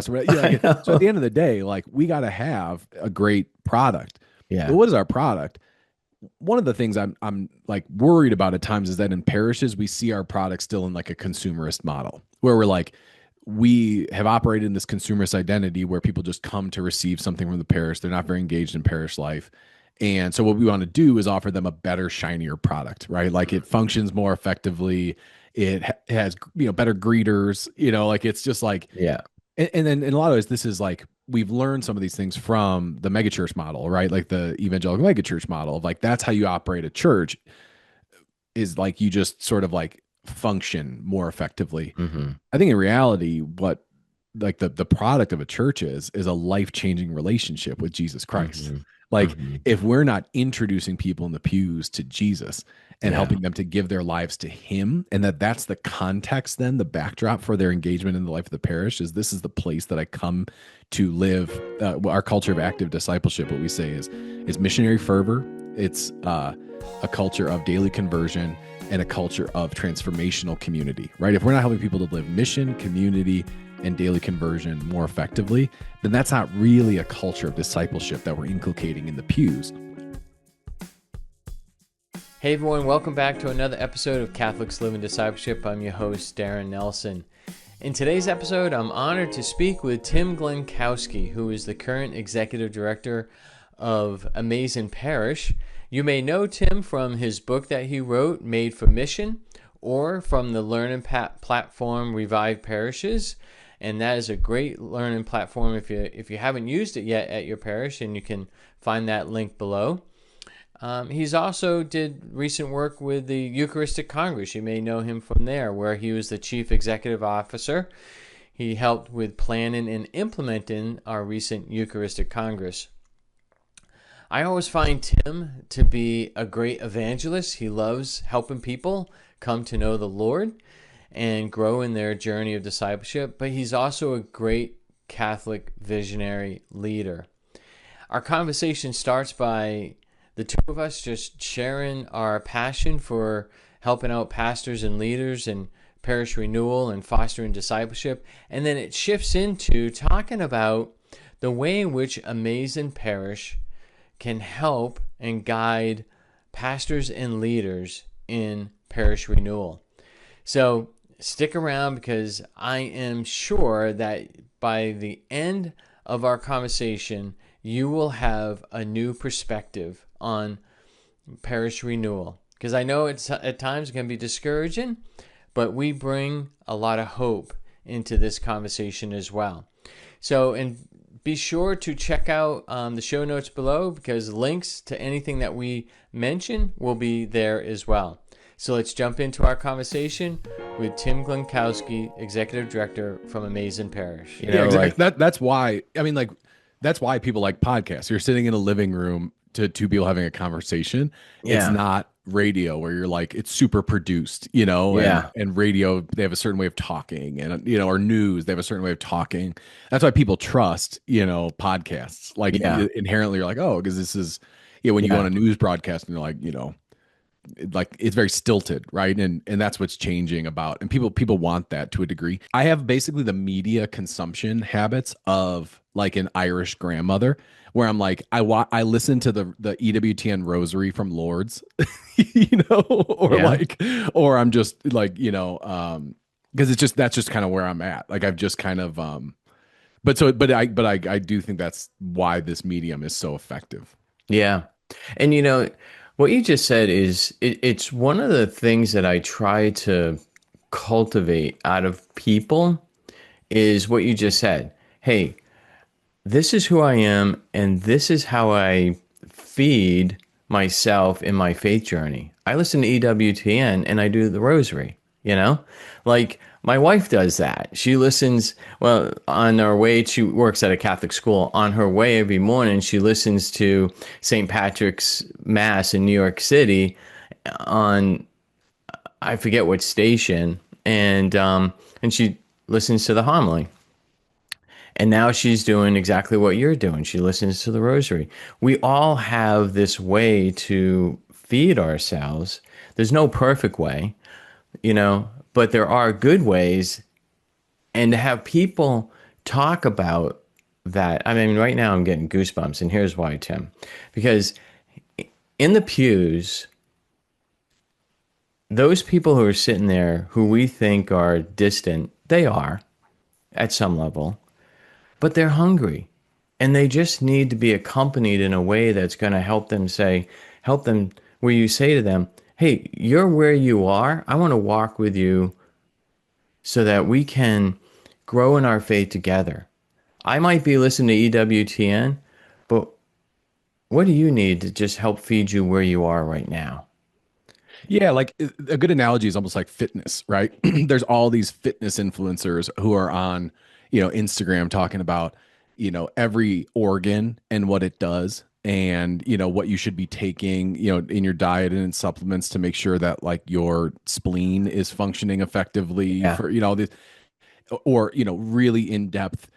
podcast or whatever. So at the end of the day, like we got to have a great product. Yeah. But what is our product? One of the things I'm like worried about at times is that in parishes we see our product still in like a consumerist model where we're like we have operated in this consumerist identity where people just come to receive something from the parish. They're not very engaged in parish life. And so what we want to do is offer them a better, shinier product, right? Like it functions more effectively. It has, better greeters, like it's just like, Yeah. and then in a lot of ways, this is like we've learned some of these things from the megachurch model, right? Like the evangelical megachurch model of like that's how you operate a church is like you just sort of like function more effectively. Mm-hmm. I think in reality, what like the product of a church is a life-changing relationship with Jesus Christ. Mm-hmm. Like Mm-hmm. if we're not introducing people in the pews to Jesus and helping them to give their lives to him, and that's the context, then the backdrop for their engagement in the life of the parish is this is the place that I come to live. Our culture of active discipleship, what we say is missionary fervor. It's a culture of daily conversion and a culture of transformational community, right? If we're not helping people to live mission, community, and daily conversion more effectively, then that's not really a culture of discipleship that we're inculcating in the pews. Hey everyone, welcome back to another episode of Catholics Living Discipleship. I'm your host, Darren Nelson. In today's episode, I'm honored to speak with Tim Glemkowski, who is the current executive director of Amazing Parish. You may know Tim from his book that he wrote, Made for Mission, or from the learning platform Revive Parishes. And that is a great learning platform if you haven't used it yet at your parish, and you can find that link below. He's also did recent work with the Eucharistic Congress. You may know him from there, where he was the chief executive officer. He helped with planning and implementing our recent Eucharistic Congress. I always find Tim to be a great evangelist. He loves helping people come to know the Lord and grow in their journey of discipleship, but he's also a great Catholic visionary leader. Our conversation starts by the two of us just sharing our passion for helping out pastors and leaders in parish renewal and fostering discipleship, and then it shifts into talking about the way in which Amazing Parish can help and guide pastors and leaders in parish renewal. So stick around, because I am sure that by the end of our conversation, you will have a new perspective on parish renewal. Because I know it's at times it can be discouraging, but we bring a lot of hope into this conversation as well. So, and be sure to check out the show notes below, because links to anything that we mention will be there as well. So let's jump into our conversation with Tim Glemkowski, Executive Director from Amazing Parish. Yeah, exactly. That's why, that's why people like podcasts. You're sitting in a living room to two people having a conversation. Yeah. It's not radio where you're like, it's super produced, and radio, they have a certain way of talking, and, or news, they have a certain way of talking. That's why people trust, podcasts. Like inherently you're like, oh, because this is, when you go on a news broadcast and you're like, like it's very stilted, right? And that's what's changing about, and people want that to a degree. I have basically the media consumption habits of like an Irish grandmother, where I'm like, I listen to the EWTN rosary from Lourdes, or I'm just like, because that's just kind of where I'm at. Like I've just kind of, but I do think that's why this medium is so effective. Yeah. And what you just said is it's one of the things that I try to cultivate out of people is what you just said. Hey, this is who I am, and this is how I feed myself in my faith journey. I listen to EWTN and I do the rosary, like my wife does that. She listens, on her way, she works at a Catholic school. On her way every morning, she listens to St. Patrick's Mass in New York City on, I forget what station, and she listens to the homily. And now she's doing exactly what you're doing. She listens to the rosary. We all have this way to feed ourselves. There's no perfect way, but there are good ways. And to have people talk about that. I mean, right now I'm getting goosebumps, and here's why, Tim. Because in the pews, those people who are sitting there who we think are distant, they are at some level, but they're hungry. And they just need to be accompanied in a way that's going to help them, where you say to them, hey, you're where you are. I want to walk with you so that we can grow in our faith together. I might be listening to EWTN, but what do you need to just help feed you where you are right now? Yeah, like a good analogy is almost like fitness, right? There's all these fitness influencers who are on, Instagram talking about, every organ and what it does and, what you should be taking, in your diet and in supplements to make sure that like your spleen is functioning effectively Yeah. for, this, or, really in depth,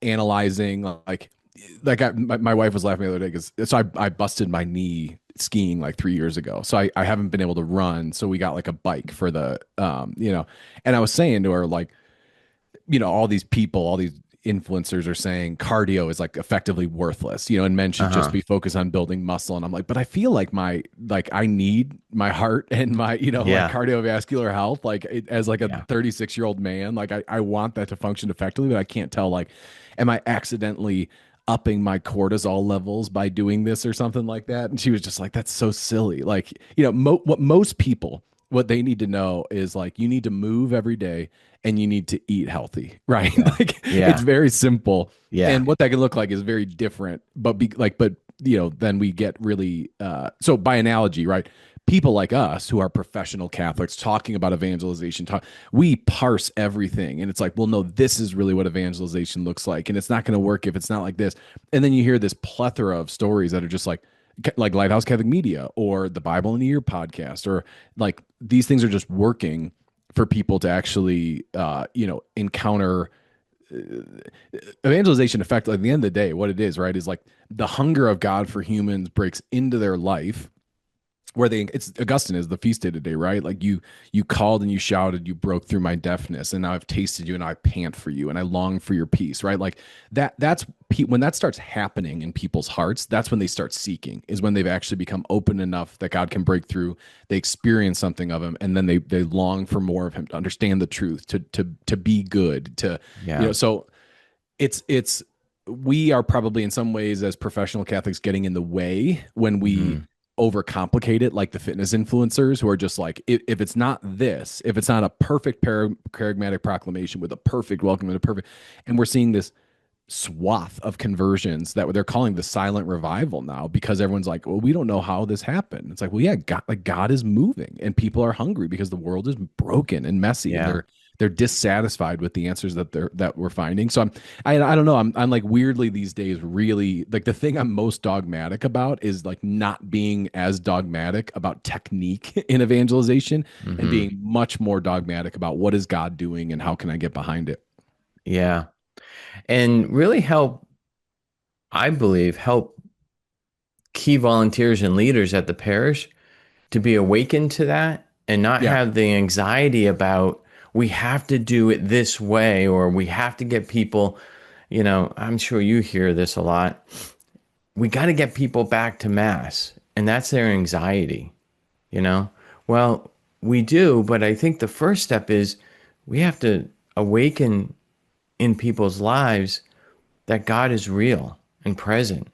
analyzing my wife was laughing the other day because I busted my knee skiing like 3 years ago. So I haven't been able to run. So we got like a bike for the, and I was saying to her, like, all these people, all these influencers are saying cardio is like effectively worthless, and men should just Uh-huh. be focused on building muscle. And I'm like, but I feel like I need my heart and my, like Yeah. cardiovascular health, like as like a Yeah. 36-year-old man, like I want that to function effectively, but I can't tell, like, am I accidentally upping my cortisol levels by doing this or something like that? And she was just like, that's so silly. Like, what most people, what they need to know is like, you need to move every day and you need to eat healthy, right? Yeah. Like it's Yeah. very simple. Yeah. And what that can look like is very different, but then we get really, so by analogy, right? People like us who are professional Catholics talking about evangelization, we parse everything. And it's like, well, no, this is really what evangelization looks like. And it's not going to work if it's not like this. And then you hear this plethora of stories that are just like Lighthouse Catholic Media or the Bible in a Year podcast, or like these things are just working for people to actually, encounter evangelization effect. Like, at the end of the day, what it is, right, is like the hunger of God for humans breaks into their life, where it's Augustine is the feast day today, right? Like you called and you shouted, you broke through my deafness, and now I've tasted you and I pant for you and I long for your peace, right? Like when that starts happening in people's hearts, that's when they start seeking, is when they've actually become open enough that God can break through. They experience something of him, and then they long for more of him, to understand the truth, to be good, to, Yeah. so it's we are probably in some ways as professional Catholics getting in the way when we Mhm. overcomplicate it, like the fitness influencers who are just like, if it's not this, if it's not a perfect charismatic proclamation with a perfect welcome and a perfect, and we're seeing this swath of conversions that they're calling the silent revival now, because everyone's like, well, we don't know how this happened. It's like, well, yeah, God is moving and people are hungry because the world is broken and messy, and Yeah. they're dissatisfied with the answers that we're finding. So I don't know. I'm like weirdly these days, really, like the thing I'm most dogmatic about is like not being as dogmatic about technique in evangelization, and Mhm. being much more dogmatic about what is God doing and how can I get behind it. Yeah. And really I believe, help key volunteers and leaders at the parish to be awakened to that and not Yeah. have the anxiety about we have to do it this way or we have to get people, I'm sure you hear this a lot. We got to get people back to mass, and that's their anxiety, you know? Well, we do, but I think the first step is we have to awaken in people's lives that God is real and present,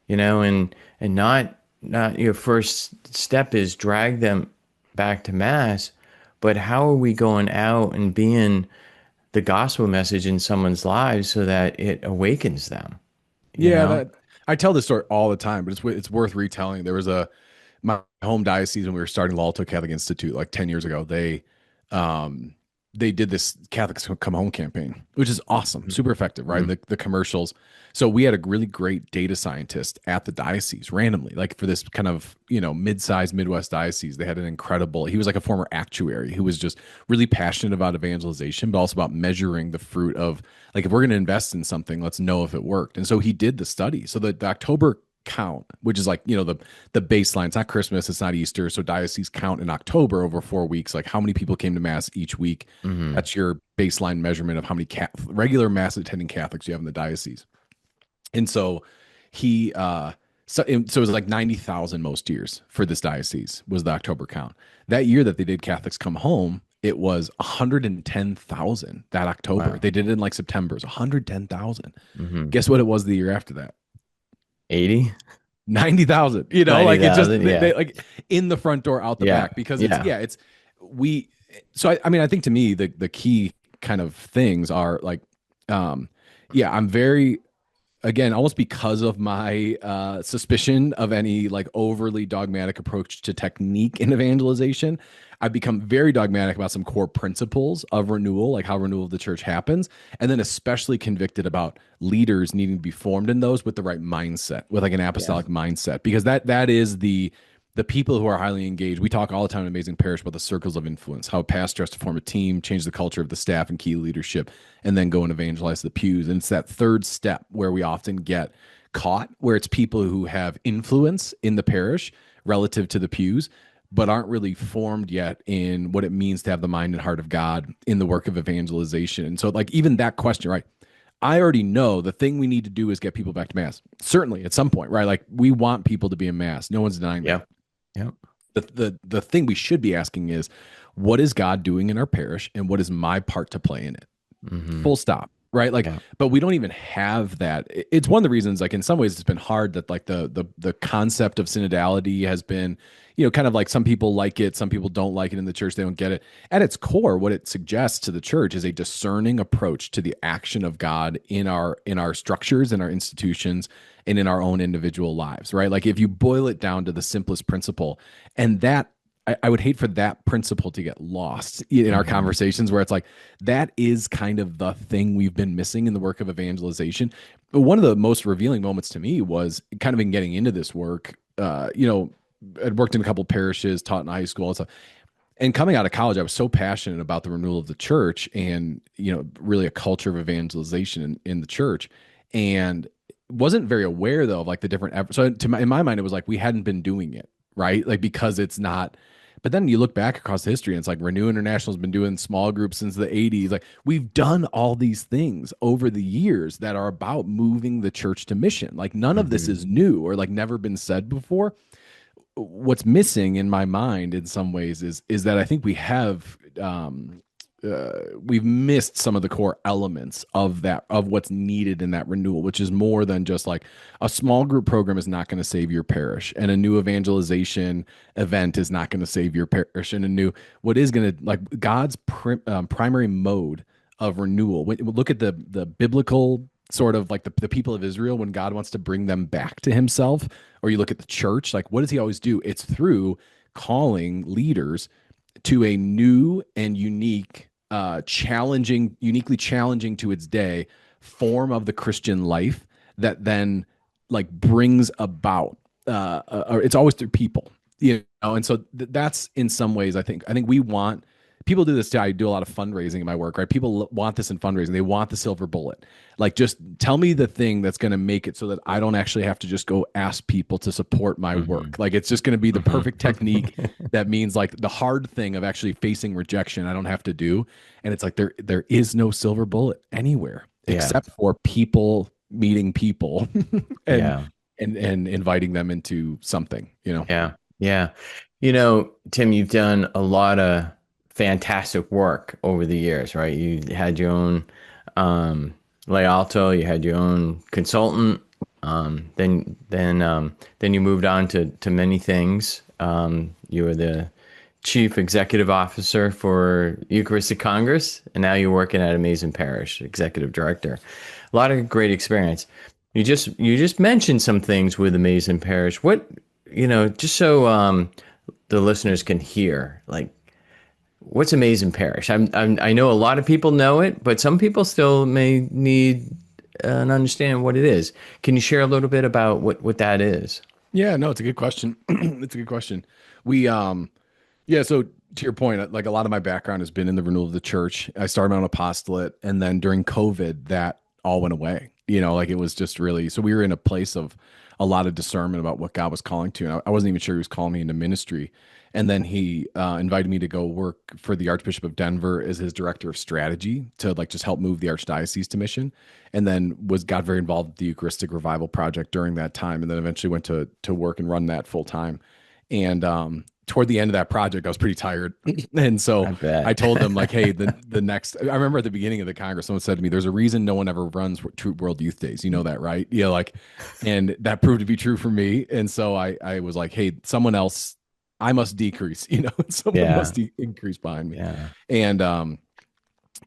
and not your first step is drag them back to mass, but how are we going out and being the gospel message in someone's lives so that it awakens them, you Yeah, know? that I tell this story all the time, but it's worth retelling. There was my home diocese when we were starting the Alto Catholic Institute like 10 years ago. Um they did this Catholics Come Home campaign, which is awesome, super effective, right? Mhm. The commercials. So we had a really great data scientist at the diocese randomly, like for this kind of, mid-sized Midwest diocese. They had an incredible, he was like a former actuary who was just really passionate about evangelization, but also about measuring the fruit of, like, if we're going to invest in something, let's know if it worked. And so he did the study. So the October count, which is like, the baseline. It's not Christmas, it's not Easter. So dioceses count in October over 4 weeks, like how many people came to mass each week. Mm-hmm. That's your baseline measurement of how many regular mass attending Catholics you have in the diocese. And so he, so it was like 90,000 most years for this diocese was the October count. That year that they did Catholics Come Home, it was 110,000 that October. Wow. They did it in like September. It was 110,000. Mm-hmm. Guess what it was the year after that? 80? 90,000, 90, like it just, yeah. they, like in the front door, out the back, because I mean, I think to me, the key kind of things are like, I'm very, again, almost because of my suspicion of any like overly dogmatic approach to technique in evangelization, I've become very dogmatic about some core principles of renewal, like how renewal of the church happens, and then especially convicted about leaders needing to be formed in those with the right mindset, with like an apostolic mindset, because that is the people who are highly engaged. We talk all the time in Amazing Parish about the circles of influence, how a pastor has to form a team, change the culture of the staff and key leadership, and then go and evangelize the pews. And it's that third step where we often get caught, where it's people who have influence in the parish relative to the pews, but aren't really formed yet in what it means to have the mind and heart of God in the work of evangelization. And so like even that question, right? I already know the thing we need to do is get people back to mass. Certainly at some point, right? Like we want people to be in mass. No one's denying that. Yeah. The thing we should be asking is, what is God doing in our parish and what is my part to play in it? Mm-hmm. Full stop. Right. Like, but we don't even have that. It's one of the reasons, like in some ways it's been hard that like the concept of synodality has been, kind of like some people like it, some people don't like it in the church. They don't get it. At its core, what it suggests to the church is a discerning approach to the action of God in our structures, in our institutions, and in our own individual lives. Right. Like if you boil it down to the simplest principle, and that I would hate for that principle to get lost in our conversations, where it's like, that is kind of the thing we've been missing in the work of evangelization. But one of the most revealing moments to me was kind of in getting into this work. I'd worked in a couple of parishes, taught in high school and stuff. And coming out of college, I was so passionate about the renewal of the church and, really a culture of evangelization in the church. And wasn't very aware though of like the different efforts. So in my mind, it was like we hadn't been doing it, right? Like because it's not. But then you look back across history and it's like Renew International has been doing small groups since the 80s. Like we've done all these things over the years that are about moving the church to mission. Like none of this is new or like never been said before. What's missing in my mind in some ways is that I think we have we've missed some of the core elements of what's needed in that renewal, which is more than just like a small group program is not going to save your parish, and a new evangelization event is not going to save your parish, and what is going to, like, God's primary mode of renewal. Look at the biblical sort of like the people of Israel when God wants to bring them back to himself, or you look at the church, like what does he always do? It's through calling leaders to a new and unique, uniquely challenging to its day form of the Christian life that then like brings about, it's always through people, and so that's in some ways, I think we want. People do this too. I do a lot of fundraising in my work, right? People want this in fundraising. They want the silver bullet. Like, just tell me the thing that's going to make it so that I don't actually have to just go ask people to support my work. Like, it's just going to be the perfect technique that means like the hard thing of actually facing rejection, I don't have to do. And it's like, there is no silver bullet anywhere except for people meeting people and inviting them into something, Yeah. Tim, you've done a lot of fantastic work over the years, right? You had your own lay alto, you had your own consultant, then you moved on to many things. You were the chief executive officer for Eucharistic Congress, and now you're working at Amazing Parish, executive director. A lot of great experience. You just mentioned some things with Amazing Parish. What, just so the listeners can hear, like, what's Amazing Parish? I know a lot of people know it, but some people still may need an understanding of what it is. Can you share a little bit about what that is? Yeah, no, it's a good question. It's a good question. We, so to your point, like a lot of my background has been in the renewal of the church. I started my own apostolate, and then during COVID, that all went away. like it was just really, so we were in a place of a lot of discernment about what God was calling to. And I wasn't even sure he was calling me into ministry. And then he invited me to go work for the Archbishop of Denver as his director of strategy to like just help move the archdiocese to mission. And then got very involved with the Eucharistic Revival Project during that time. And then eventually went to work and run that full time. And toward the end of that project, I was pretty tired. And so I told them like, hey, the next, I remember at the beginning of the Congress, someone said to me, there's a reason no one ever runs True World Youth Days. You know that, right? Yeah. Like, and that proved to be true for me. And so I was like, hey, someone else, I must decrease, someone must increase behind me. Yeah. And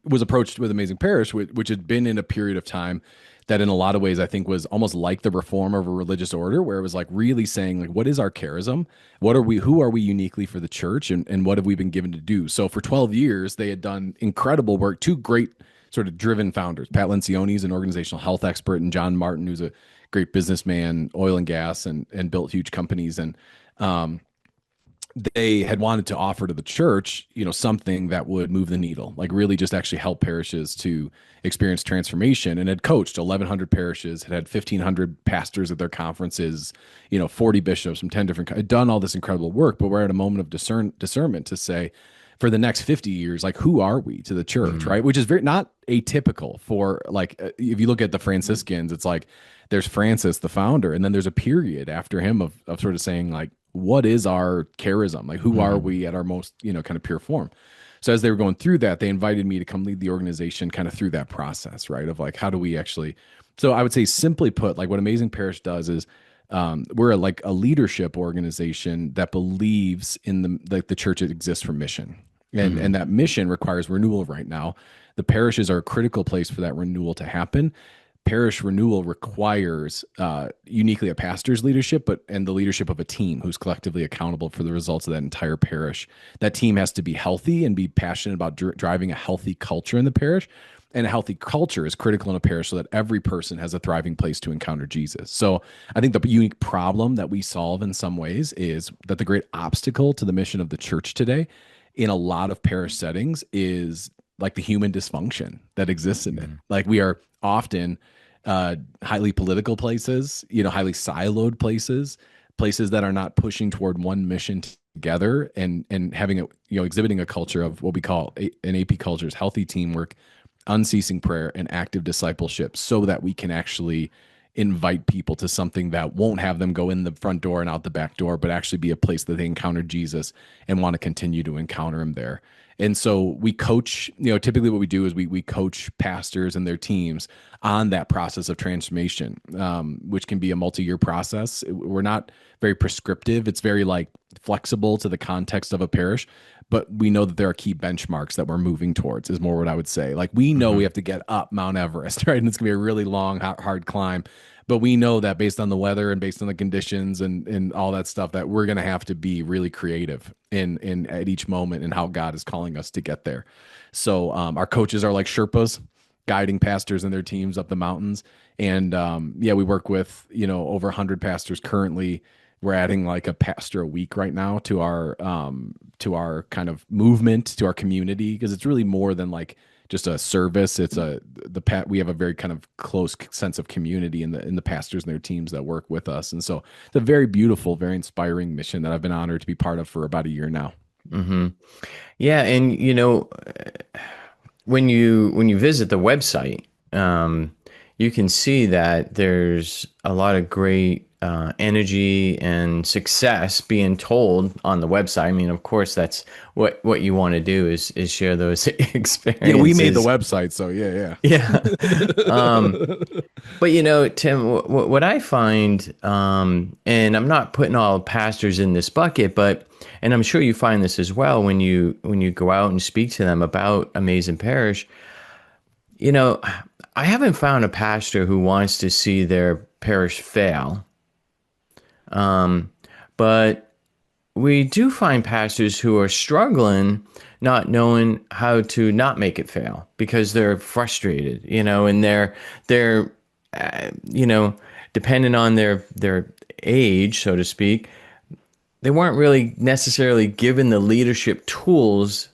was approached with Amazing Parish, which had been in a period of time that in a lot of ways I think was almost like the reform of a religious order, where it was like really saying like, what is our charism? Who are we uniquely for the church? And what have we been given to do? So for 12 years, they had done incredible work. Two great sort of driven founders, Pat Lencioni is an organizational health expert, and John Martin, who's a great businessman, oil and gas, and built huge companies. And they had wanted to offer to the church, something that would move the needle, like really just actually help parishes to experience transformation, and had coached 1,100 parishes, had 1,500 pastors at their conferences, 40 bishops from 10 different, had done all this incredible work. But we're at a moment of discernment to say, for the next 50 years, like, who are we to the church, right? Which is very not atypical for, like, if you look at the Franciscans, it's like there's Francis, the founder, and then there's a period after him of sort of saying, like, what is our charism? Like, who are we at our most, kind of pure form? So as they were going through that, they invited me to come lead the organization kind of through that process, right? Of like, how do we actually, so I would say simply put, like what Amazing Parish does is we're a leadership organization that believes in the church exists for mission. And that mission requires renewal right now. The parishes are a critical place for that renewal to happen. Parish renewal requires uniquely a pastor's leadership, and the leadership of a team who's collectively accountable for the results of that entire parish. That team has to be healthy and be passionate about driving a healthy culture in the parish. And a healthy culture is critical in a parish so that every person has a thriving place to encounter Jesus. So I think the unique problem that we solve in some ways is that the great obstacle to the mission of the church today in a lot of parish settings is like the human dysfunction that exists in it. Like, we are often highly political places, highly siloed places that are not pushing toward one mission together, and having exhibiting a culture of what we call an AP culture is healthy teamwork, unceasing prayer, and active discipleship, so that we can actually invite people to something that won't have them go in the front door and out the back door, but actually be a place that they encounter Jesus and want to continue to encounter him there. And so we coach, typically what we do is we coach pastors and their teams on that process of transformation, which can be a multi-year process. We're not very prescriptive. It's very like flexible to the context of a parish, but we know that there are key benchmarks that we're moving towards, is more what I would say. Like, we know we have to get up Mount Everest, right? And it's gonna be a really long, hard climb. But we know that based on the weather and based on the conditions and all that stuff, that we're going to have to be really creative in at each moment and how God is calling us to get there. So our coaches are like Sherpas, guiding pastors and their teams up the mountains. And we work with, over 100 pastors currently. We're adding like a pastor a week right now to our kind of movement, to our community, because it's really more than like just a service. It's we have a very kind of close sense of community in the pastors and their teams that work with us. And so it's a very beautiful, very inspiring mission that I've been honored to be part of for about a year now. Yeah. And, when you visit the website, you can see that there's a lot of great energy and success being told on the website. I mean, of course, that's what you want to do is share those experiences. Yeah, we made the website, so yeah. But Tim, what I find, and I'm not putting all pastors in this bucket, and I'm sure you find this as well when you go out and speak to them about Amazing Parish. I haven't found a pastor who wants to see their parish fail. But we do find pastors who are struggling, not knowing how to not make it fail because they're frustrated, and they're depending on their age, so to speak, they weren't really necessarily given the leadership tools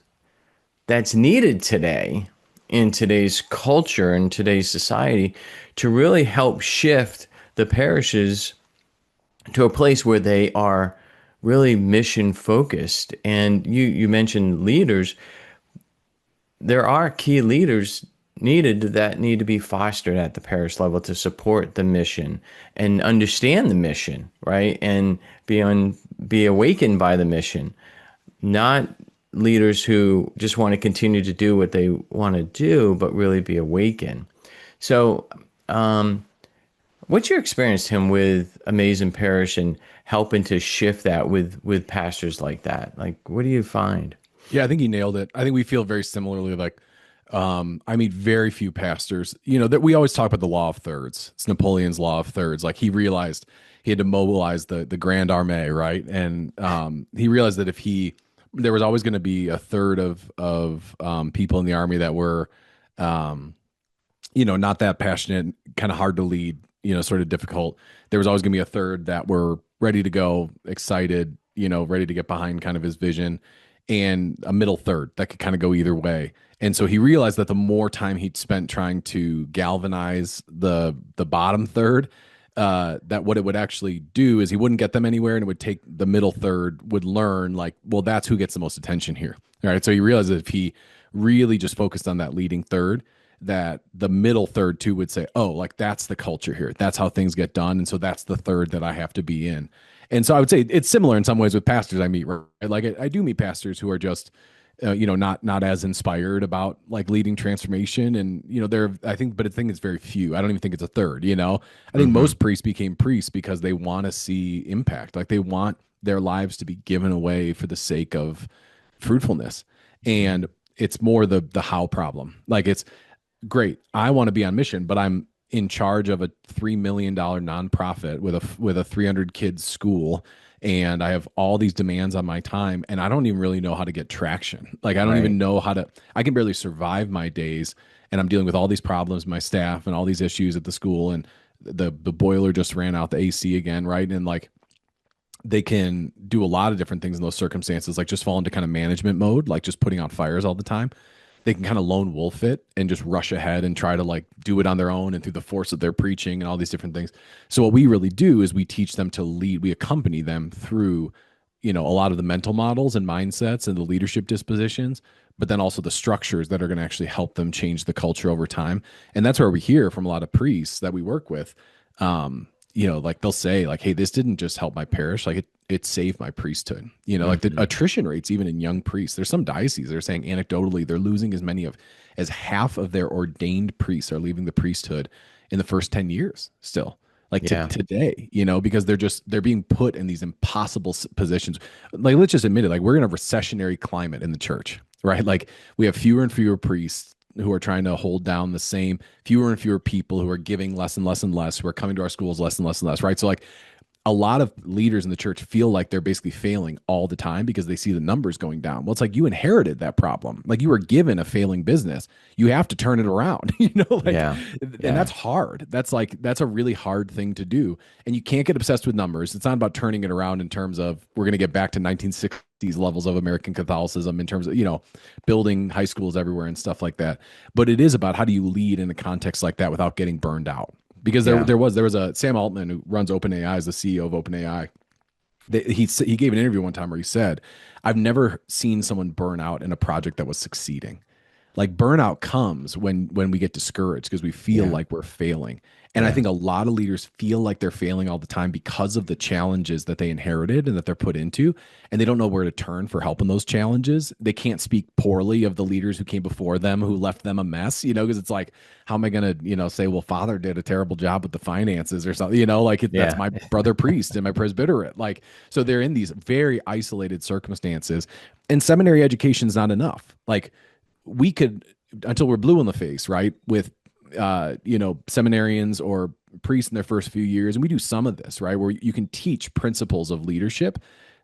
that's needed today in today's culture and today's society to really help shift the parishes to a place where they are really mission focused. And you mentioned leaders. There are key leaders needed that need to be fostered at the parish level to support the mission and understand the mission, right? And be awakened by the mission, not leaders who just want to continue to do what they want to do, but really be awakened. So, what's your experience, Tim, with Amazing Parish and helping to shift that with pastors like that? Like, what do you find? Yeah, I think you nailed it. I think we feel very similarly. Like, I meet very few pastors. That we always talk about the law of thirds. It's Napoleon's law of thirds. Like, he realized he had to mobilize the Grand Armée, right? And he realized that there was always going to be a third of people in the army that were, not that passionate, kind of hard to lead, sort of difficult. There was always going to be a third that were ready to go, excited, ready to get behind kind of his vision, and a middle third that could kind of go either way. And so he realized that the more time he'd spent trying to galvanize the bottom third, that what it would actually do is he wouldn't get them anywhere, and it would take the middle third would learn, like, well, that's who gets the most attention here. All right. So he realized that if he really just focused on that leading third, that the middle third too would say, oh, like, that's the culture here. That's how things get done. And so that's the third that I have to be in. And so I would say it's similar in some ways with pastors I meet, right? Like, I do meet pastors who are just, not as inspired about like leading transformation. And, I think it's very few. I don't even think it's a third, I think most priests became priests because they want to see impact. Like, they want their lives to be given away for the sake of fruitfulness. And it's more the how problem. Like, it's great. I want to be on mission, but I'm in charge of a $3 million nonprofit with a 300 kids school, and I have all these demands on my time, and I don't even really know how to get traction. Like, I don't even know I can barely survive my days, and I'm dealing with all these problems, my staff, and all these issues at the school, and the boiler just ran out, the AC again, right? And like, they can do a lot of different things in those circumstances, like just fall into kind of management mode, like just putting out fires all the time. They can kind of lone wolf it and just rush ahead and try to like do it on their own and through the force of their preaching and all these different things. So what we really do is we teach them to lead. We accompany them through, a lot of the mental models and mindsets and the leadership dispositions, but then also the structures that are going to actually help them change the culture over time. And that's where we hear from a lot of priests that we work with. Like, they'll say like, hey, this didn't just help my parish. Like, it saved my priesthood. Like the attrition rates, even in young priests, there's some dioceses that are saying anecdotally, they're losing as many as half of their ordained priests are leaving the priesthood in the first 10 years still. Like today, because they're being put in these impossible positions. Like, let's just admit it. Like, we're in a recessionary climate in the church, right? Like, we have fewer and fewer priests who are trying to hold down the same, fewer and fewer people who are giving less and less and less, who are coming to our schools less and less and less, right? So like, a lot of leaders in the church feel like they're basically failing all the time because they see the numbers going down. Well, it's like, you inherited that problem. Like, you were given a failing business. You have to turn it around, and that's hard. That's a really hard thing to do. And you can't get obsessed with numbers. It's not about turning it around in terms of we're going to get back to 1960s levels of American Catholicism in terms of, building high schools everywhere and stuff like that. But it is about how do you lead in a context like that without getting burned out? Because there was a Sam Altman, who runs OpenAI, is the CEO of OpenAI. He gave an interview one time where he said, I've never seen someone burn out in a project that was succeeding. Like, burnout comes when we get discouraged because we feel like we're failing. And I think a lot of leaders feel like they're failing all the time because of the challenges that they inherited and that they're put into, and they don't know where to turn for help in those challenges. They can't speak poorly of the leaders who came before them, who left them a mess, because it's like, how am I going to, say, well, Father did a terrible job with the finances or something, that's my brother priest and my presbyterate. Like, so they're in these very isolated circumstances, and seminary education is not enough. Like, we could, until we're blue in the face, right, with seminarians or priests in their first few years, and we do some of this, right, where you can teach principles of leadership,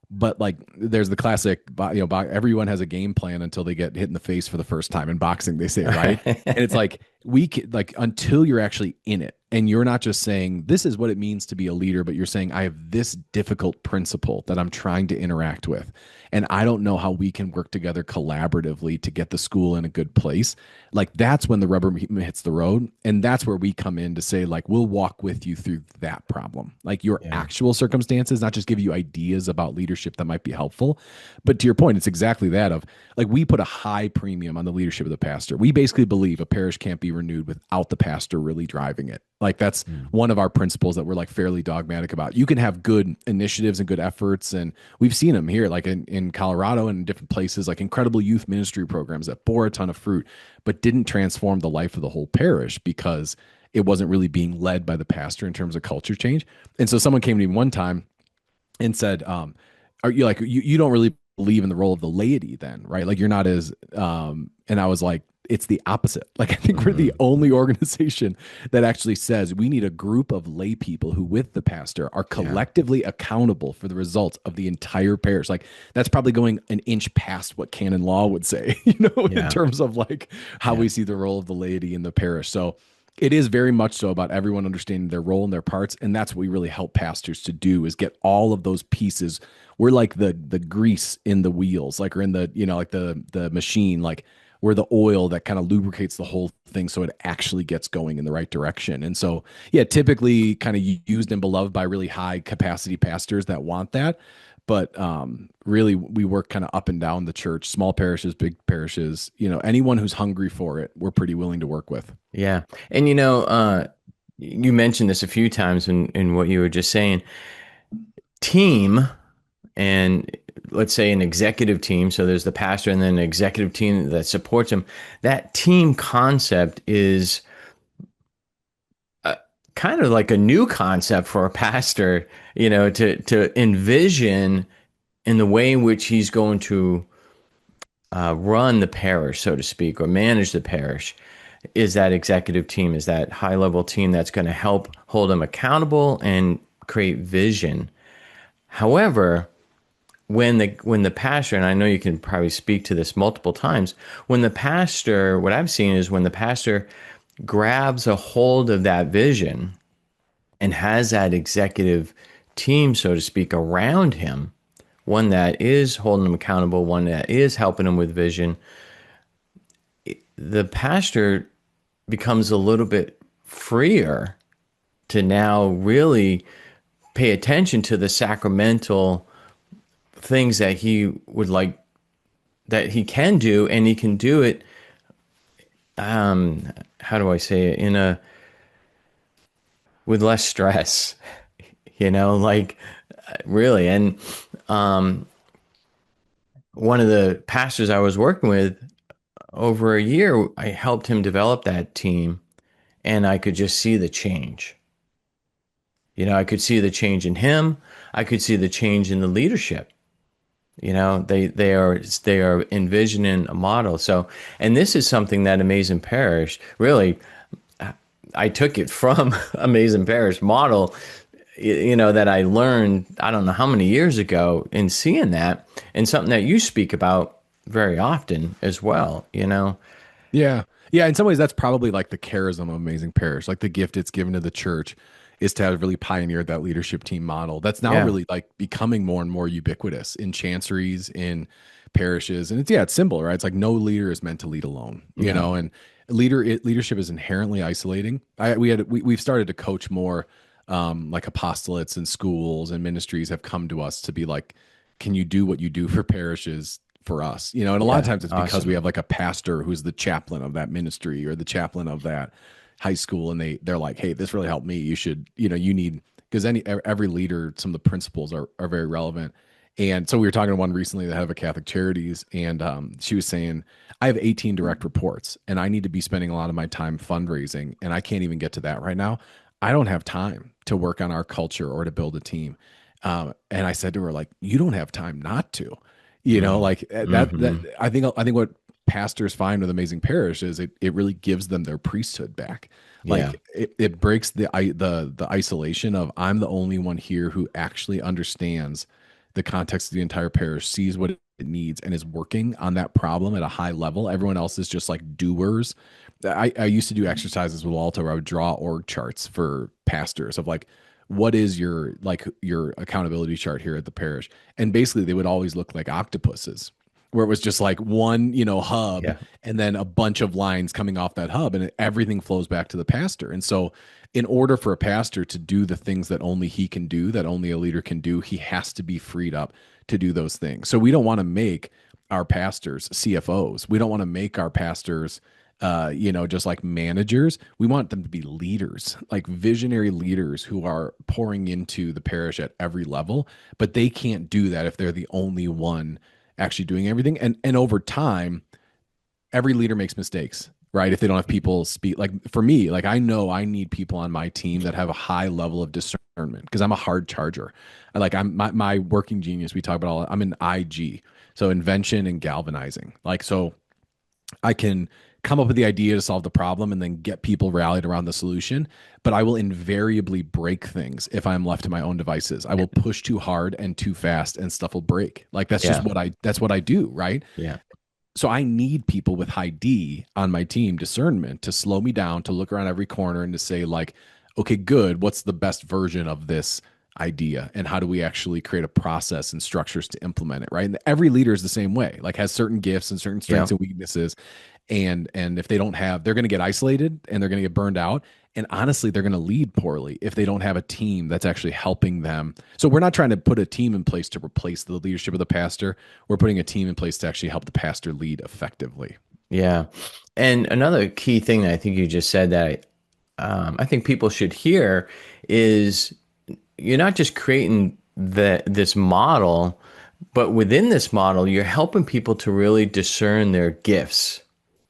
but like, there's the classic, everyone has a game plan until they get hit in the face for the first time in boxing, they say, right? And it's like, like until you're actually in it and you're not just saying this is what it means to be a leader, but you're saying I have this difficult principle that I'm trying to interact with, and I don't know how we can work together collaboratively to get the school in a good place. Like that's when the rubber hits the road, and that's where we come in to say like we'll walk with you through that problem, like your actual circumstances, not just give you ideas about leadership that might be helpful. But to your point, it's exactly that of like we put a high premium on the leadership of the pastor. We basically believe a parish can't be renewed without the pastor really driving it. Like that's one of our principles that we're like fairly dogmatic about. You can have good initiatives and good efforts, and we've seen them here, like in Colorado and in different places, like incredible youth ministry programs that bore a ton of fruit, but didn't transform the life of the whole parish because it wasn't really being led by the pastor in terms of culture change. And so someone came to me one time and said, "Are you like you don't really believe in the role of the laity then, right? Like you're not as," and I was like, it's the opposite. Like I think we're the only organization that actually says we need a group of lay people who with the pastor are collectively accountable for the results of the entire parish. Like that's probably going an inch past what canon law would say, in terms of like how we see the role of the laity in the parish. So it is very much so about everyone understanding their role and their parts. And that's what we really help pastors to do is get all of those pieces. We're like the grease in the wheels, like, or in the, like the machine, like we're the oil that kind of lubricates the whole thing so it actually gets going in the right direction. And so, typically kind of used and beloved by really high capacity pastors that want that. But really, we work kind of up and down the church, small parishes, big parishes, anyone who's hungry for it, we're pretty willing to work with. Yeah. And, you mentioned this a few times in what you were just saying. Team, and let's say an executive team. So there's the pastor and then an executive team that supports him. That team concept is kind of like a new concept for a pastor, to envision in the way in which he's going to run the parish, so to speak, or manage the parish. Is that executive team, is that high level team that's going to help hold him accountable and create vision. However, when the pastor, and I know you can probably speak to this multiple times, what I've seen is when the pastor grabs a hold of that vision and has that executive team, so to speak, around him, one that is holding him accountable, one that is helping him with vision, the pastor becomes a little bit freer to now really pay attention to the sacramental things that he would like, that he can do, and he can do it, how do I say it, with less stress, like really. And one of the pastors I was working with over a year, I helped him develop that team, and I could just see the change. I could see the change in him. I could see the change in the leadership. They are envisioning a model. So, and this is something that Amazing Parish really, I took it from Amazing Parish model, that I learned, I don't know how many years ago, in seeing that, and something that you speak about very often as well, Yeah. In some ways, that's probably like the charism of Amazing Parish, like the gift it's given to the church is to have really pioneered that leadership team model. That's now really like becoming more and more ubiquitous in chanceries, in parishes. And it's simple, right? It's like no leader is meant to lead alone, and leadership is inherently isolating. We've started to coach more, like apostolates and schools and ministries have come to us to be like, can you do what you do for parishes for us? And a lot of times it's because we have like a pastor who's the chaplain of that ministry or the chaplain of that high school, and they're like, hey, this really helped me. You should, you need, because every leader, some of the principles are very relevant. And so we were talking to one recently, the head of a Catholic Charities, and she was saying, I have 18 direct reports, and I need to be spending a lot of my time fundraising, and I can't even get to that right now. I don't have time to work on our culture or to build a team. And I said to her, like, you don't have time not to, like that. I think what pastors find with Amazing Parish is it really gives them their priesthood back. Like it breaks the isolation of I'm the only one here who actually understands the context of the entire parish, sees what it needs and is working on that problem at a high level. Everyone else is just like doers. I used to do exercises with Walter where I would draw org charts for pastors of like, what is your accountability chart here at the parish? And basically they would always look like octopuses, where it was just like one, hub, Yeah. and then a bunch of lines coming off that hub, and everything flows back to the pastor. And so in order for a pastor to do the things that only he can do, that only a leader can do, he has to be freed up to do those things. So we don't want to make our pastors CFOs. We don't want to make our pastors just like managers. We want them to be leaders, like visionary leaders who are pouring into the parish at every level, but they can't do that if they're the only one actually doing everything. And over time, every leader makes mistakes, right? If they don't have people speak, like for me, like I know I need people on my team that have a high level of discernment because I'm a hard charger. I'm my working genius. We talk about all. I'm an IG, so invention and galvanizing. Like so, I can come up with the idea to solve the problem and then get people rallied around the solution. But I will invariably break things if I'm left to my own devices. I will push too hard and too fast, and stuff will break. Like that's just that's what I do, right? Yeah. So I need people with high D on my team, discernment, to slow me down, to look around every corner and to say like, okay, good. What's the best version of this idea? And how do we actually create a process and structures to implement it? Right. And every leader is the same way, like has certain gifts and certain strengths and weaknesses. And if they don't have, they're going to get isolated and they're going to get burned out. And honestly, they're going to lead poorly if they don't have a team that's actually helping them. So we're not trying to put a team in place to replace the leadership of the pastor. We're putting a team in place to actually help the pastor lead effectively. Yeah. And another key thing that I think you just said that I think people should hear is you're not just creating this model, but within this model, you're helping people to really discern their gifts,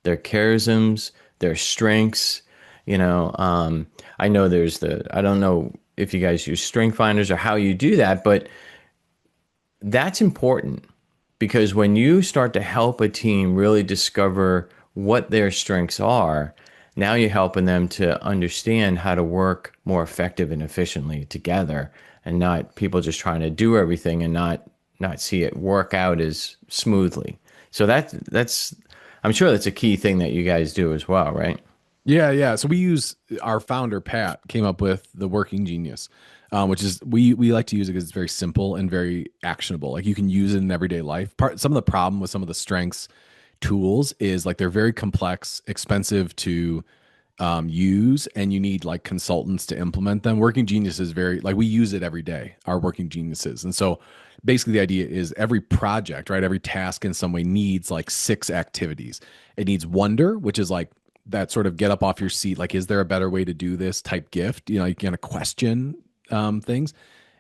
their charisms, their strengths. I know I don't know if you guys use strength finders or how you do that, but that's important because when you start to help a team really discover what their strengths are, now you're helping them to understand how to work more effective and efficiently together, and not people just trying to do everything and not see it work out as smoothly. So that's I'm sure that's a key thing that you guys do as well, right? Yeah. So we use our founder, Pat, came up with the working genius, which is we like to use it because it's very simple and very actionable. Like you can use it in everyday life. Some of the problem with some of the strengths tools is like they're very complex, expensive to use, and you need like consultants to implement them. Working Genius is very like we use it every day, our Working Geniuses. And so basically the idea is every project, right? Every task in some way needs like 6 activities. It needs wonder, which is like that sort of get up off your seat, like, is there a better way to do this type gift? You kind of question things.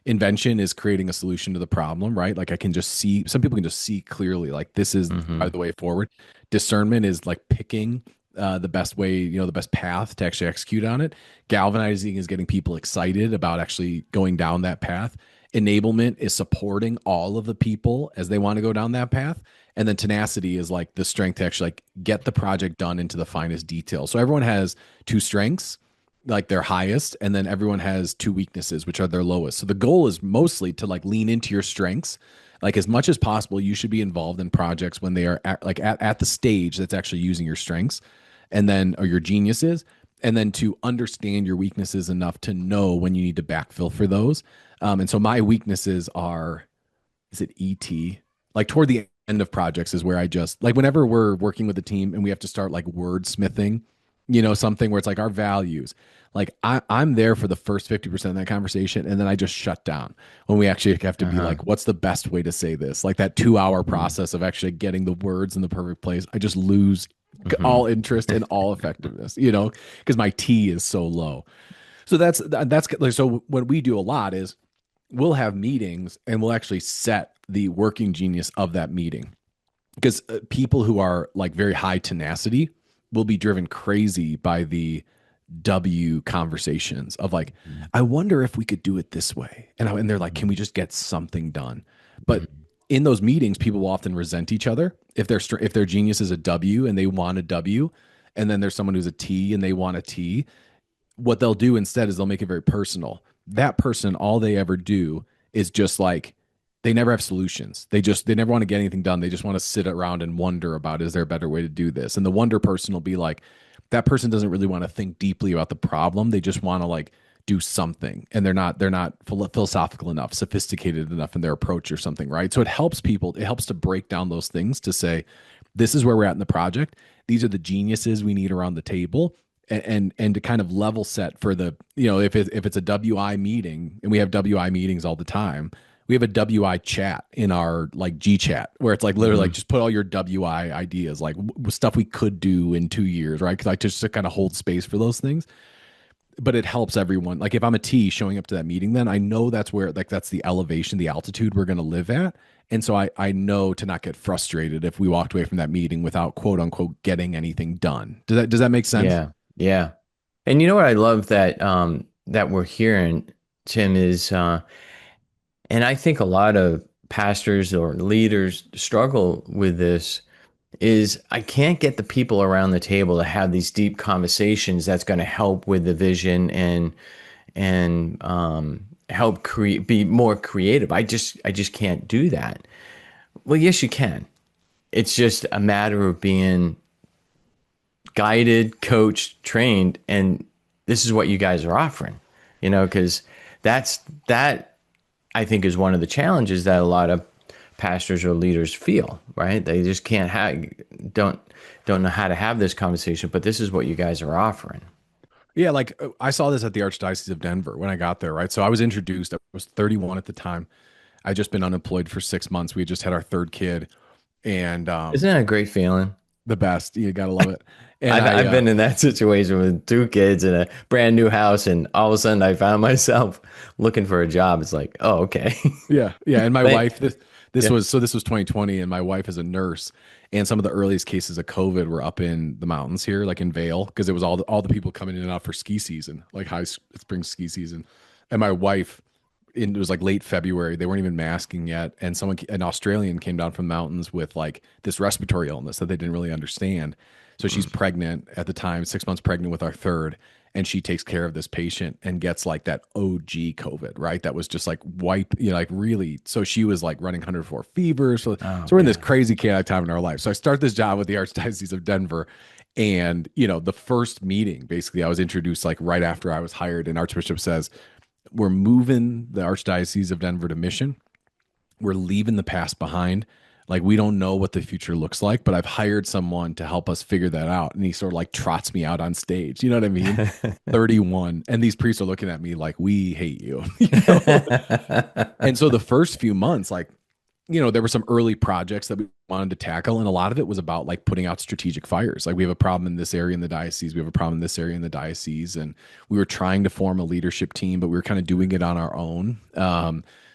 Invention is creating a solution to the problem, right? Like I can just see, some people can just see clearly, like this is the way forward. Discernment is like picking the best way, the best path to actually execute on it. Galvanizing is getting people excited about actually going down that path. Enablement is supporting all of the people as they want to go down that path. And then tenacity is like the strength to actually like get the project done into the finest detail. So everyone has 2 strengths, like their highest, and then everyone has 2 weaknesses, which are their lowest. So the goal is mostly to like lean into your strengths. Like as much as possible, you should be involved in projects when they are at the stage that's actually using your strengths, and then or your geniuses, and then to understand your weaknesses enough to know when you need to backfill for those. And so my weaknesses are, is it ET? Like toward the end of projects is where I just like whenever we're working with a team and we have to start like wordsmithing, something where it's like our values. Like I'm there for the first 50% of that conversation, and then I just shut down when we actually have to be like, what's the best way to say this? Like that 2-hour process of actually getting the words in the perfect place. I just lose all interest and all effectiveness, because my T is so low. So that's so what we do a lot is we'll have meetings and we'll actually set the working genius of that meeting, because people who are like very high tenacity will be driven crazy by the W conversations of like, I wonder if we could do it this way. And they're like, can we just get something done? But in those meetings, people will often resent each other. If their genius is a W and they want a W, and then there's someone who's a T and they want a T, what they'll do instead is they'll make it very personal. That person, all they ever do is just like they never have solutions. They never want to get anything done. They just want to sit around and wonder about, is there a better way to do this? And the wonder person will be like, that person doesn't really want to think deeply about the problem. They just want to like do something, and they're not philosophical enough, sophisticated enough in their approach or something, right? So it helps people. It helps to break down those things to say, this is where we're at in the project. These are the geniuses we need around the table, and to kind of level set for the, if it's a WI meeting, and we have WI meetings all the time. We have a WI chat in our like G chat where it's like literally like just put all your WI ideas, like stuff we could do in 2 years, right? Because I just to kind of hold space for those things. But it helps everyone. Like if I'm a T showing up to that meeting, then I know that's where, like, that's the elevation, the altitude we're going to live at. And so I know to not get frustrated if we walked away from that meeting without quote unquote getting anything done. Does that make sense? Yeah. Yeah. And you know what I love that that we're hearing, Tim, is and I think a lot of pastors or leaders struggle with this, is I can't get the people around the table to have these deep conversations that's going to help with the vision and help be more creative. I just can't do that. Well, yes, you can. It's just a matter of being guided, coached, trained, and this is what you guys are offering. Because that I think is one of the challenges that a lot of pastors or leaders feel, right? They just don't know how to have this conversation, but this is what you guys are offering. Yeah, like I saw this at the Archdiocese of Denver when I got there, right? So I was introduced, I was 31 at the time. I'd just been unemployed for 6 months. We had just had our third kid, and Isn't that a great feeling? the best. You gotta love it. And I've been in that situation with 2 kids in a brand new house, and all of a sudden I found myself looking for a job. It's like, oh, okay. Yeah. And my wife, this was 2020, and my wife is a nurse, and some of the earliest cases of COVID were up in the mountains here, like in Vail, because it was all the people coming in and out for ski season, like high spring ski season. And my wife, it was like late February, they weren't even masking yet, and an Australian came down from the mountains with like this respiratory illness that they didn't really understand. So she's pregnant at the time, 6 months pregnant with our third, and she takes care of this patient and gets like that OG COVID, right? That was just like wiped, like really. So she was like running 104 fever. So we're in this crazy chaotic time in our life. So I start this job with the Archdiocese of Denver, and the first meeting, basically, I was introduced like right after I was hired, and Archbishop says, we're moving the Archdiocese of Denver to mission. We're leaving the past behind. Like, we don't know what the future looks like, but I've hired someone to help us figure that out. And he sort of like trots me out on stage. You know what I mean? 31. And these priests are looking at me like, we hate you. And so the first few months, like, there were some early projects that we wanted to tackle. And a lot of it was about like putting out strategic fires. Like, we have a problem in this area in the diocese. We have a problem in this area in the diocese. And we were trying to form a leadership team, but we were kind of doing it on our own.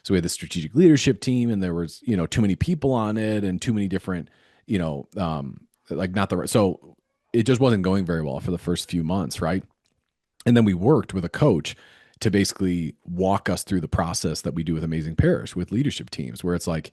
So we had the strategic leadership team, and there was, too many people on it and too many different, like not the right. So it just wasn't going very well for the first few months. Right. And then we worked with a coach to basically walk us through the process that we do with Amazing Parish with leadership teams, where it's like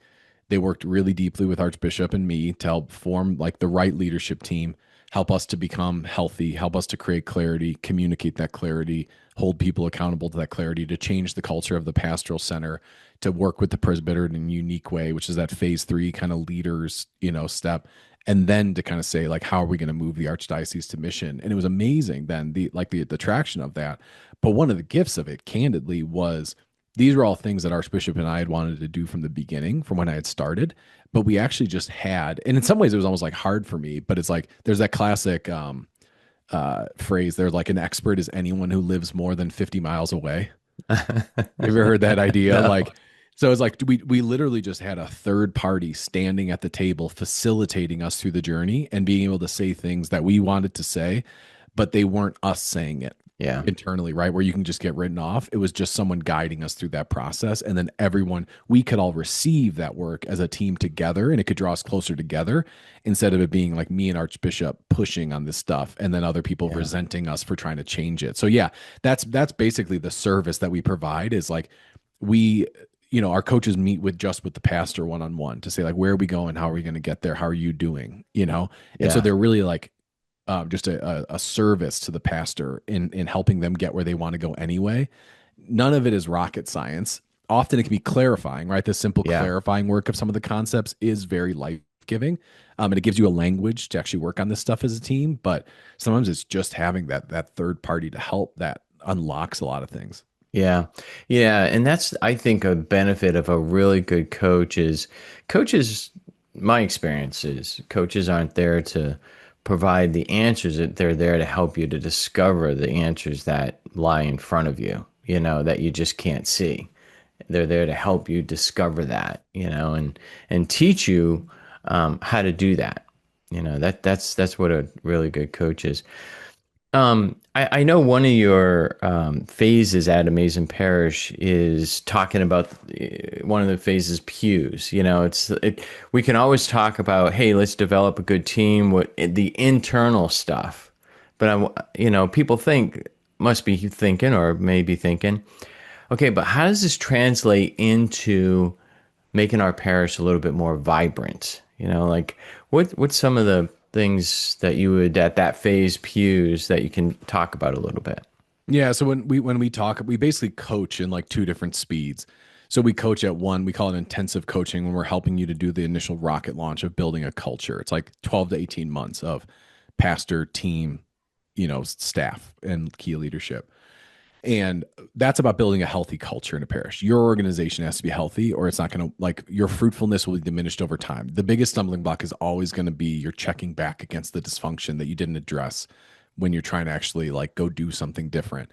they worked really deeply with Archbishop and me to help form like the right leadership team, help us to become healthy, help us to create clarity, communicate that clarity, hold people accountable to that clarity, to change the culture of the pastoral center, to work with the presbyterate in a unique way, which is that phase 3 kind of leaders, step. And then to kind of say, like, how are we going to move the Archdiocese to mission? And it was amazing then, the traction of that. But one of the gifts of it, candidly, was these were all things that Archbishop and I had wanted to do from the beginning, from when I had started. But we actually just had, and in some ways it was almost like hard for me, but it's like, there's that classic phrase, there's like, an expert is anyone who lives more than 50 miles away. Have you ever heard that idea? No. Like, so it's like, we literally just had a third party standing at the table, facilitating us through the journey and being able to say things that we wanted to say, but they weren't us saying it. Yeah, internally, right? Where you can just get written off. It was just someone guiding us through that process. And then we could all receive that work as a team together, and it could draw us closer together, instead of it being like me and Archbishop pushing on this stuff and then other people resenting us for trying to change it. So yeah, that's basically the service that we provide, is like, our coaches meet with the pastor one-on-one to say, like, where are we going? How are we going to get there? How are you doing? And so they're really like, just a service to the pastor in helping them get where they want to go anyway. None of it is rocket science. often it can be clarifying, right? The simple Yeah. clarifying work of some of the concepts is very life-giving. And it gives you a language to actually work on this stuff as a team. But sometimes it's just having that third party to help that unlocks a lot of things. Yeah. Yeah. And that's, I think, a benefit of a really good coach is coaches, my experience is coaches aren't there to provide the answers. They're there to help you to discover the answers that lie in front of you, that you just can't see. They're there to help you discover that, and teach you how to do that. That's what a really good coach is. I know one of your phases at Amazing Parish is talking about one of the phases, pews. We can always talk about, hey, let's develop a good team with the internal stuff, but people must be thinking or maybe thinking, okay, but how does this translate into making our parish a little bit more vibrant? Like what's some of the things that you would at that phase pews that you can talk about a little bit? Yeah. So when we talk, we basically coach in like two different speeds. So we coach at one, we call it intensive coaching when we're helping you to do the initial rocket launch of building a culture. It's like 12 to 18 months of pastor, team, staff and key leadership. And that's about building a healthy culture in a parish. Your organization has to be healthy, or it's not going to, like, your fruitfulness will be diminished over time. The biggest stumbling block is always going to be you're checking back against the dysfunction that you didn't address when you're trying to actually like go do something different.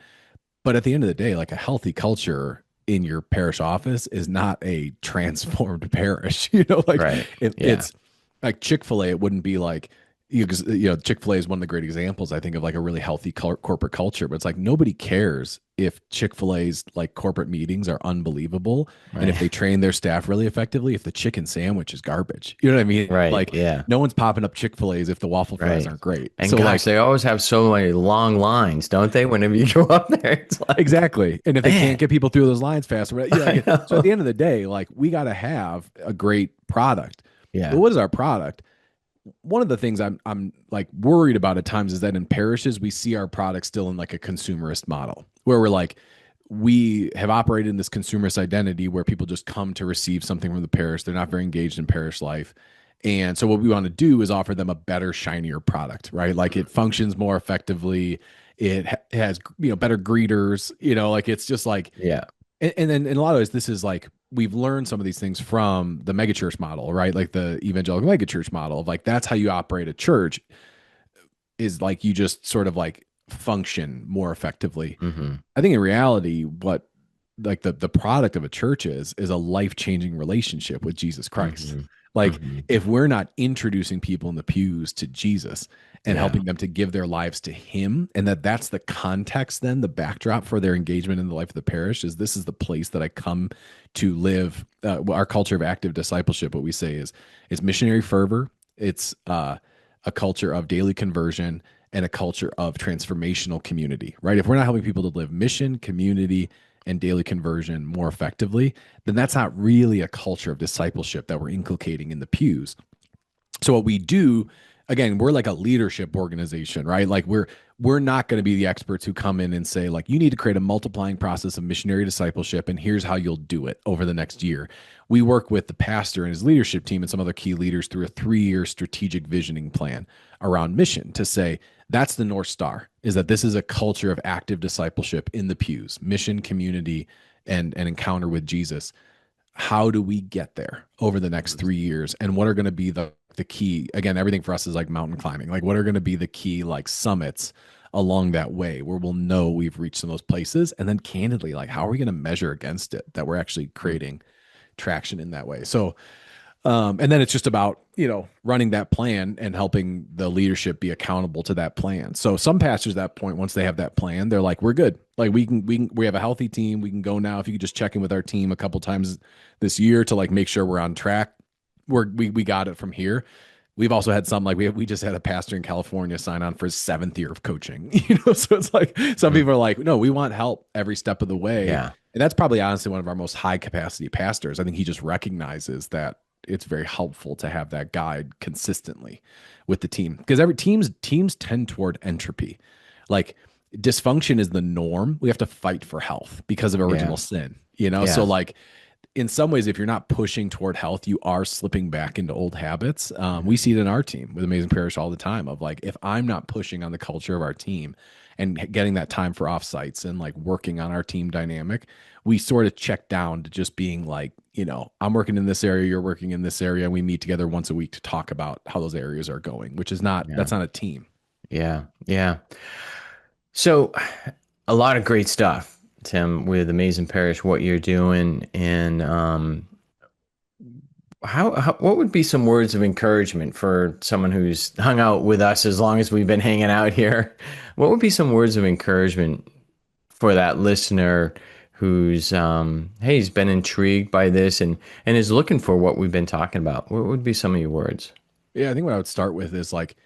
But at the end of the day, like, a healthy culture in your parish office is not a transformed parish. Like, Right. it's like Chick-fil-A. It wouldn't be like, Chick-fil-A is one of the great examples, I think, of like a really healthy corporate culture. But it's like nobody cares if Chick-fil-A's like corporate meetings are unbelievable, Right. and if they train their staff really effectively, if the chicken sandwich is garbage. You know what I mean? Right. Like, yeah. no one's popping up Chick-fil-A's if the waffle fries Right. aren't great. And so, gosh, like, they always have so many long lines, don't they? Whenever you go up there, it's like, exactly. And if they man. can't get people through those lines faster, I know. so at the end of the day, like, we got to have a great product. Yeah. But what is our product? One of the things I'm like worried about at times is that in parishes, we see our product still in like a consumerist model where we're like, we have operated in this consumerist identity where people just come to receive something from the parish. They're not very engaged in parish life. And so what we want to do is offer them a better, shinier product, right? Like, it functions more effectively. It has, better greeters, like, it's just like, Yeah. and then in a lot of ways, this is like, we've learned some of these things from the megachurch model, right? Like the evangelical megachurch model of like, that's how you operate a church, is like, you just sort of like function more effectively. Mm-hmm. I think in reality, what like the product of a church is a life-changing relationship with Jesus Christ. Mm-hmm. Like, Mm-hmm. if we're not introducing people in the pews to Jesus and helping them to give their lives to him, and that's the context, then the backdrop for their engagement in the life of the parish is, this is the place that I come to live. Our culture of active discipleship, what we say is missionary fervor. It's a culture of daily conversion and a culture of transformational community, right? If we're not helping people to live mission, community, and daily conversion more effectively, then that's not really a culture of discipleship that we're inculcating in the pews. So what we do, again, we're like a leadership organization, right? Like, we're not going to be the experts who come in and say, like, you need to create a multiplying process of missionary discipleship, and here's how you'll do it over the next year. We work with the pastor and his leadership team and some other key leaders through a 3-year strategic visioning plan around mission to say, that's the North Star, is that this is a culture of active discipleship in the pews, mission, community, and encounter with Jesus. How do we get there over the next 3 years? And what are going to be the key, again, everything for us is like mountain climbing. Like, what are going to be the key like summits along that way where we'll know we've reached some of those places? And then candidly, like, how are we going to measure against it that we're actually creating traction in that way? So, and then it's just about, running that plan and helping the leadership be accountable to that plan. So some pastors at that point, once they have that plan, they're like, we're good. Like, we have a healthy team. We can go now. If you could just check in with our team a couple times this year to like make sure we're on track, we got it from here. We've also had some, like, we just had a pastor in California sign on for his 7th year of coaching, so it's like, some people are like, no, we want help every step of the way. Yeah. And that's probably honestly one of our most high capacity pastors. I think he just recognizes that it's very helpful to have that guide consistently with the team, because every teams tend toward entropy. Like, dysfunction is the norm. We have to fight for health because of original sin, you know? Yeah. So like in some ways, if you're not pushing toward health, you are slipping back into old habits. We see it in our team with Amazing Parish all the time of like, if I'm not pushing on the culture of our team and getting that time for offsites and like working on our team dynamic, we sort of check down to just being like, you know, I'm working in this area, you're working in this area, and we meet together once a week to talk about how those areas are going, which is not, that's not a team. Yeah. Yeah. So a lot of great stuff, Tim, with Amazing Parish, what you're doing. And what would be some words of encouragement for someone who's hung out with us as long as we've been hanging out here? What would be some words of encouragement for that listener who's, hey, he's been intrigued by this and is looking for what we've been talking about? What would be some of your words? Yeah, I think what I would start with is like,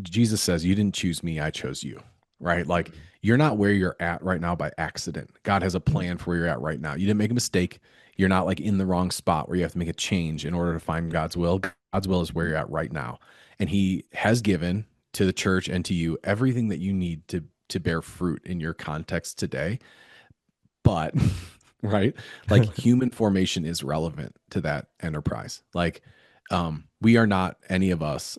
Jesus says, you didn't choose me, I chose you, right? Like you're not where you're at right now by accident. God has a plan for where you're at right now. You didn't make a mistake. You're not like in the wrong spot where you have to make a change in order to find God's will. God's will is where you're at right now. And he has given to the church and to you everything that you need to bear fruit in your context today. But, right, like human formation is relevant to that enterprise. Like we are not, any of us,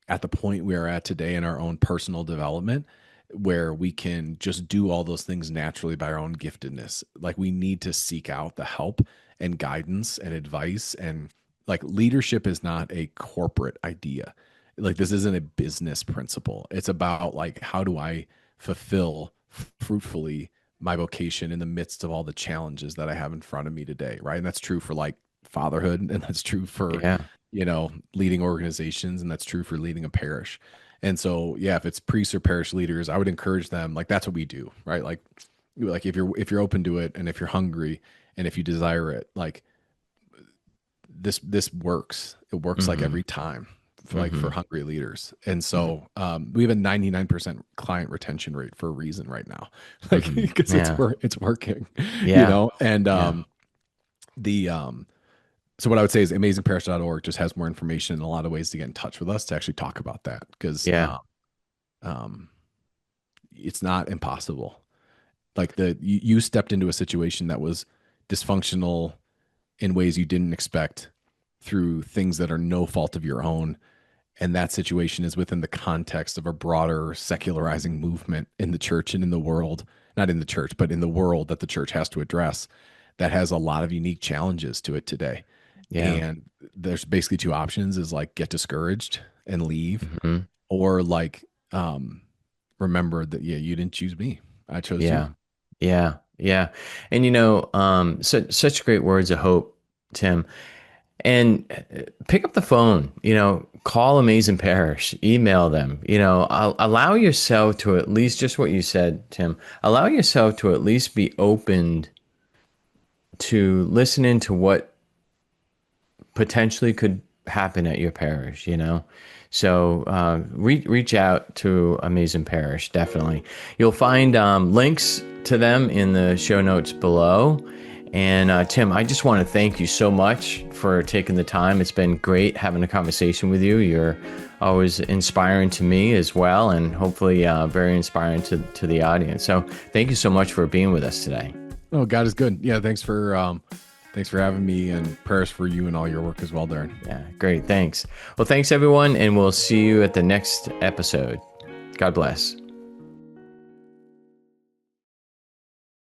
at the point we are at today in our own personal development where we can just do all those things naturally by our own giftedness. Like we need to seek out the help and guidance and advice, and like leadership is not a corporate idea. Like this isn't a business principle. It's about like, how do I fulfill fruitfully my vocation in the midst of all the challenges that I have in front of me today. Right. And that's true for like fatherhood, and that's true for, you know, leading organizations, and that's true for leading a parish. And so, yeah, if it's priests or parish leaders, I would encourage them, like, that's what we do, right? Like if you're open to it, and if you're hungry, and if you desire it, like this works. It works like every time for, like for hungry leaders. And so we have a 99% client retention rate for a reason right now, like because it's working, you know? And so what I would say is amazingparish.org just has more information and a lot of ways to get in touch with us to actually talk about that. Because it's not impossible. Like you stepped into a situation that was dysfunctional in ways you didn't expect through things that are no fault of your own. And that situation is within the context of a broader secularizing movement in the church and in the world, not in the church, but in the world that the church has to address, that has a lot of unique challenges to it today. Yeah. And there's basically two options: is like get discouraged and leave, or like remember that you didn't choose me, I chose you. Yeah. And you know, such great words of hope, Tim. And pick up the phone, you know, call Amazing Parish, email them, you know, allow yourself to at least, just what you said, Tim, allow yourself to at least be opened to listening to what potentially could happen at your parish, you know? So reach out to Amazing Parish, definitely. You'll find links to them in the show notes below. And Tim, I just want to thank you so much for taking the time. It's been great having a conversation with you. You're always inspiring to me as well, and hopefully very inspiring to the audience. So thank you so much for being with us today. Oh, God is good. Yeah, thanks for having me, and prayers for you and all your work as well, Darren. Yeah, great. Thanks. Well, thanks everyone, and we'll see you at the next episode. God bless.